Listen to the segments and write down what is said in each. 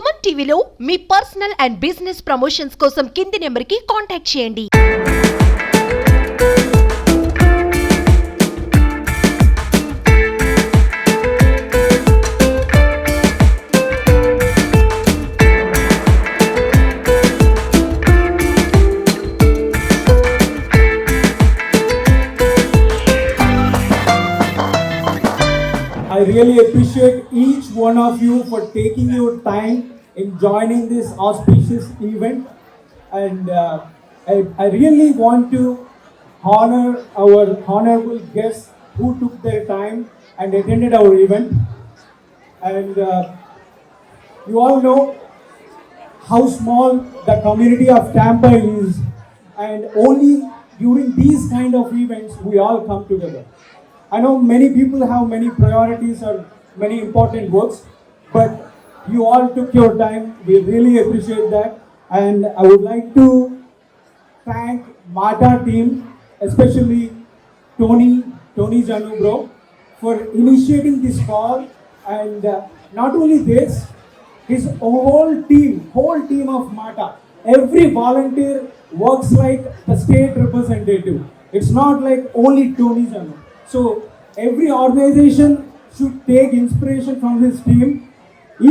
సుమన్ టీవీలో మీ personal and business promotions కోసం కింది నెంబర్కి కాంటాక్ట్ చేయండి. I really appreciate each one of you for taking your time in joining this auspicious event, and I really want to honor our honorable guests who took their time and attended our event. And you all know how small the community of Tampa is, and only during these kind of events we all come together. I know many people have many priorities or many important works, but you all took your time. We really appreciate that. And I would like to thank MATA team, especially Tony Janu bro, for initiating this call. And not only this, his whole team of MATA, every volunteer works like a state representative. It's not like only Tony Janu. So every organization should take inspiration from his team.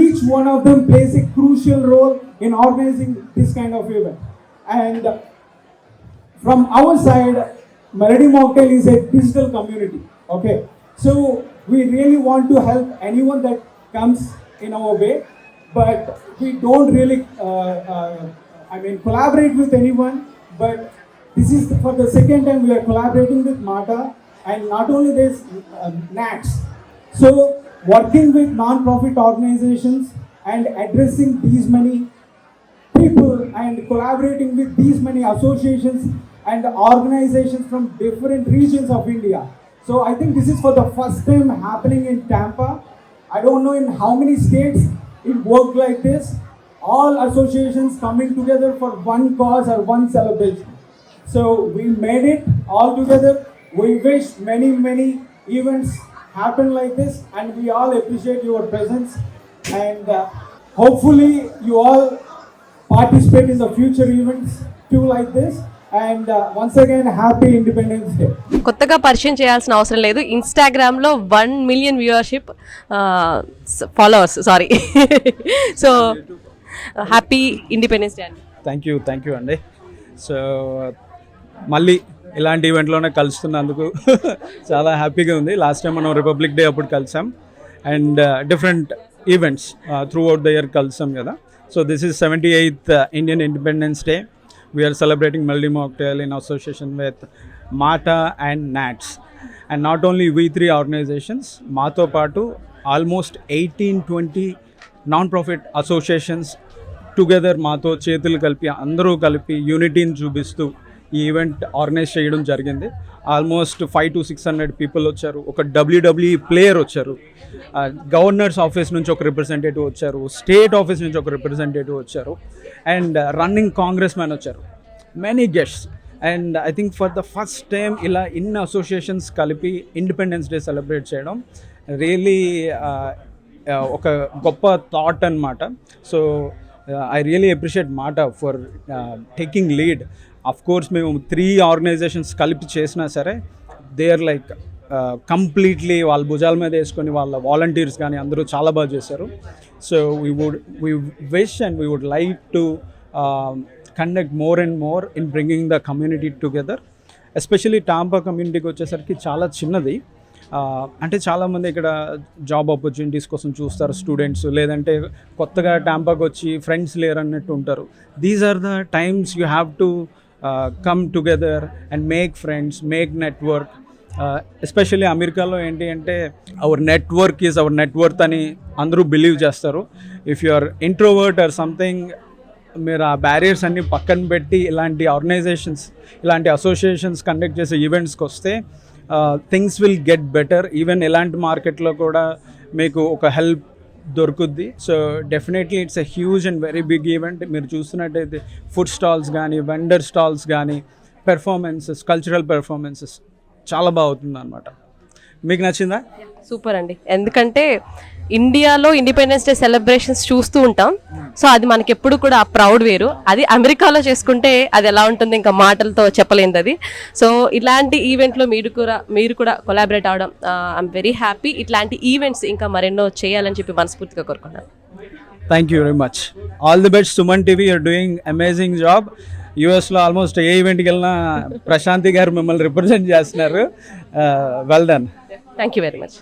Each one of them plays a crucial role in organizing this kind of event. And from our side, Melody Mocktail is a digital community. Okay, so we really want to help anyone that comes in our way, but we don't really collaborate with anyone. But this is for the second time we are collaborating with MATA. And not only this, NATS. So working with non-profit organizations and addressing these many people and collaborating with these many associations and organizations from different regions of India. So I think this is for the first time happening in Tampa. I don't know in how many states it worked like this. All associations coming together for one cause or one celebration. So we made it all together. We wish many events happen like this, and we all appreciate your presence, and hopefully you all participate in the future events too like this. And once again, happy Independence Day. కొత్తగా పరిచయం చేయాల్సిన అవసరం లేదు. ఇన్స్టాగ్రామ్లో 1 million viewership followers so happy independence day. Thank you అండి. So మళ్ళీ ఇలాంటి ఈవెంట్లోనే కలుస్తున్నందుకు చాలా హ్యాపీగా ఉంది. లాస్ట్ టైం మనం రిపబ్లిక్ డే అప్పుడు కలిసాం, and different events throughout the year కలిసాం కదా. So this is 78th Indian independence day. We are celebrating Melody Mocktail in association with MATA and NATS. And not only we three organizations, మాతో పాటు almost 18-20 non-profit associations together మాతో చేతులు కలిపి అందరూ కలిపి యూనిటీని చూపిస్తూ ఈ ఈవెంట్ ఆర్గనైజ్ చేయడం జరిగింది. ఆల్మోస్ట్ 500 to 600 పీపుల్ వచ్చారు. ఒక WWE ప్లేయర్ వచ్చారు, గవర్నర్స్ ఆఫీస్ నుంచి ఒక రిప్రజెంటేటివ్ వచ్చారు, స్టేట్ ఆఫీస్ నుంచి ఒక రిప్రజెంటేటివ్ వచ్చారు, అండ్ రన్నింగ్ కాంగ్రెస్ మ్యాన్ వచ్చారు, many guests. And I think for the first time ఇలా ఇన్ని అసోసియేషన్స్ కలిపి ఇండిపెండెన్స్ డే సెలబ్రేట్ చేయడం రియలీ ఒక గొప్ప థాట్ అన్నమాట. So I really appreciate MATA for taking lead. Of course మేము 3 ఆర్గనైజేషన్స్ కలిపి చేసినా సరే దే ఆర్ లైక్ కంప్లీట్లీ వాళ్ళ భుజాల మీద వేసుకొని వాళ్ళ వాలంటీర్స్ కానీ అందరూ చాలా బాగా చేశారు. So we wish and we would like to conduct more and more in bringing the community together. Especially Tampa కమ్యూనిటీకి వచ్చేసరికి చాలా చిన్నది. అంటే చాలామంది ఇక్కడ జాబ్ ఆపర్చునిటీస్ కోసం చూస్తారు స్టూడెంట్స్, లేదంటే కొత్తగా టాంపాకి వచ్చి ఫ్రెండ్స్ లేరు అన్నట్టు ఉంటారు. These are the times you have to come together and make friends, make network. Especially అమెరికాలో ఏంటి అంటే our network is our net అని అందరూ బిలీవ్ చేస్తారు. If you are introvert or something, మీరు ఆ బ్యారియర్స్ అన్నీ పక్కన పెట్టి ఇలాంటి ఆర్గనైజేషన్స్, ఇలాంటి అసోసియేషన్స్ కండక్ట్ చేసే ఈవెంట్స్కి వస్తే things will get better. Even ఎలాంటి మార్కెట్లో కూడా మీకు ఒక హెల్ప్ దొరుకుద్ది. So definitely it's a huge and very big event. మీరు చూస్తున్నట్టయితే ఫుడ్ స్టాల్స్ కానీ, వెండర్ స్టాల్స్ కానీ, పెర్ఫార్మెన్సెస్, కల్చరల్ పెర్ఫార్మెన్సెస్ చాలా బాగుతుంది అనమాట. మీకు నచ్చిందా? సూపర్ అండి, ఎందుకంటే ఇండియాలో ఇండిపెండెన్స్ డే సెలబ్రేషన్స్ చూస్తూ ఉంటాం, సో అది మనకి ఎప్పుడు కూడా ఆ ప్రౌడ్ వేరు. అది అమెరికాలో చేసుకుంటే అది ఎలా ఉంటుంది ఇంకా మాటలతో చెప్పలేనిది అది. సో ఇలాంటి ఈవెంట్లో మీరు కూడా కొలాబరేట్ అవడం ఐఎమ్ వెరీ హ్యాపీ. ఇట్లాంటి ఈవెంట్స్ ఇంకా మరెన్నో చేయాలని చెప్పి మనస్ఫూర్తిగా కోరుకున్నాను. Thank you very much. All the best Suman TV, you're doing amazing job. యూఎస్లో ఆల్మోస్ట్ ఏ ఈవెంట్కి వెళ్ళినా ప్రశాంతి గారు మిమ్మల్ని రిప్రజెంట్ చేస్తున్నారు. Well done. Thank you very much.